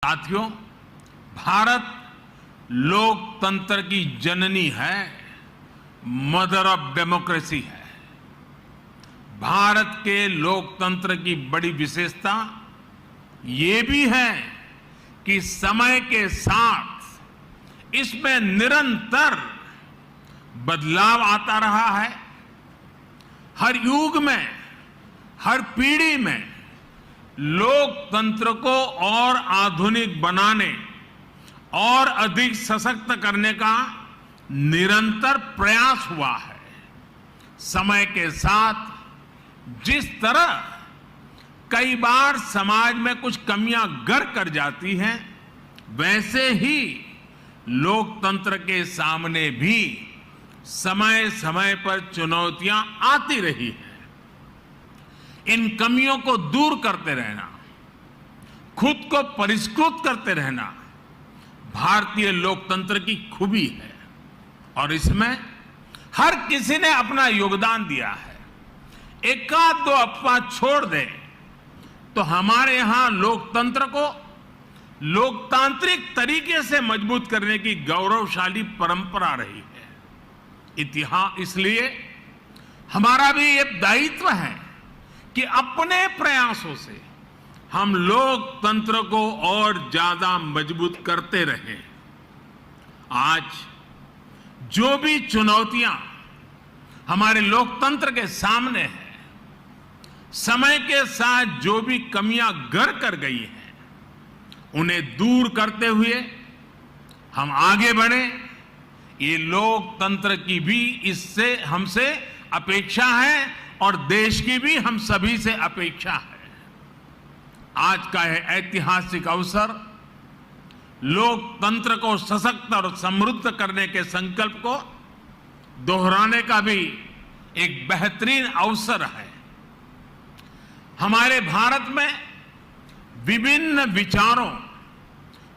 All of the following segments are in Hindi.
साथियों, भारत लोकतंत्र की जननी है, मदर ऑफ डेमोक्रेसी है। भारत के लोकतंत्र की बड़ी विशेषता ये भी है कि समय के साथ इसमें निरंतर बदलाव आता रहा है। हर युग में, हर पीढ़ी में लोकतंत्र को और आधुनिक बनाने और अधिक सशक्त करने का निरंतर प्रयास हुआ है। समय के साथ जिस तरह कई बार समाज में कुछ कमियां गर कर जाती हैं, वैसे ही लोकतंत्र के सामने भी समय समय पर चुनौतियां आती रही हैं। इन कमियों को दूर करते रहना, खुद को परिष्कृत करते रहना भारतीय लोकतंत्र की खूबी है और इसमें हर किसी ने अपना योगदान दिया है। एकाध दो अफवाह छोड़ दे तो हमारे यहां लोकतंत्र को लोकतांत्रिक तरीके से मजबूत करने की गौरवशाली परंपरा रही है। इतिहास इसलिए हमारा भी ये दायित्व है कि अपने प्रयासों से हम लोकतंत्र को और ज्यादा मजबूत करते रहें। आज जो भी चुनौतियां हमारे लोकतंत्र के सामने हैं, समय के साथ जो भी कमियां गर कर गई हैं, उन्हें दूर करते हुए हम आगे बढ़े। ये लोकतंत्र की भी इससे हमसे अपेक्षा है और देश की भी हम सभी से अपेक्षा है। आज का यह ऐतिहासिक अवसर लोकतंत्र को सशक्त और समृद्ध करने के संकल्प को दोहराने का भी एक बेहतरीन अवसर है। हमारे भारत में विभिन्न विचारों,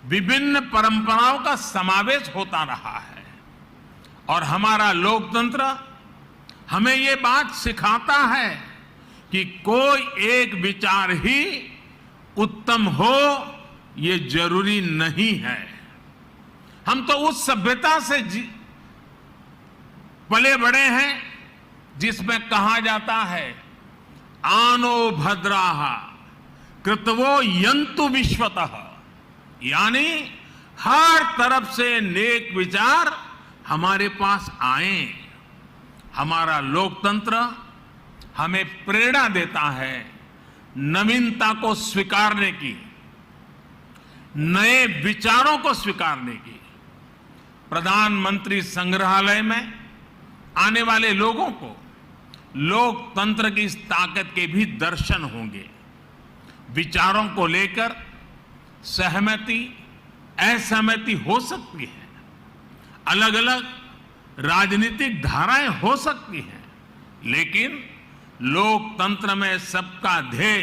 विभिन्न परंपराओं का समावेश होता रहा है और हमारा लोकतंत्र हमें ये बात सिखाता है कि कोई एक विचार ही उत्तम हो ये जरूरी नहीं है। हम तो उस सभ्यता से पले बड़े हैं जिसमें कहा जाता है, आनो भद्राः कृतवो यन्तु विश्वतः, यानी हर तरफ से नेक विचार हमारे पास आए। हमारा लोकतंत्र हमें प्रेरणा देता है नवीनता को स्वीकारने की, नए विचारों को स्वीकारने की। प्रधानमंत्री संग्रहालय में आने वाले लोगों को लोकतंत्र की इस ताकत के भी दर्शन होंगे। विचारों को लेकर सहमति, असहमति हो सकती है, अलग अलग राजनीतिक धाराएं हो सकती हैं, लेकिन लोकतंत्र में सबका ध्येय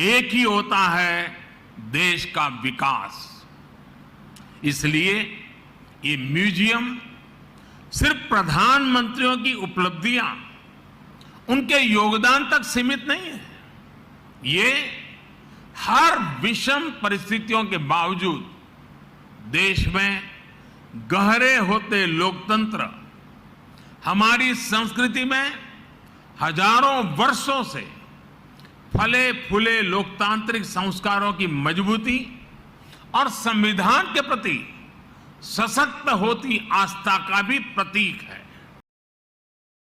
एक ही होता है, देश का विकास। इसलिए ये म्यूजियम सिर्फ प्रधानमंत्रियों की उपलब्धियां, उनके योगदान तक सीमित नहीं है। ये हर विषम परिस्थितियों के बावजूद देश में गहरे होते लोकतंत्र, हमारी संस्कृति में हजारों वर्षों से फले फूले लोकतांत्रिक संस्कारों की मजबूती और संविधान के प्रति सशक्त होती आस्था का भी प्रतीक है।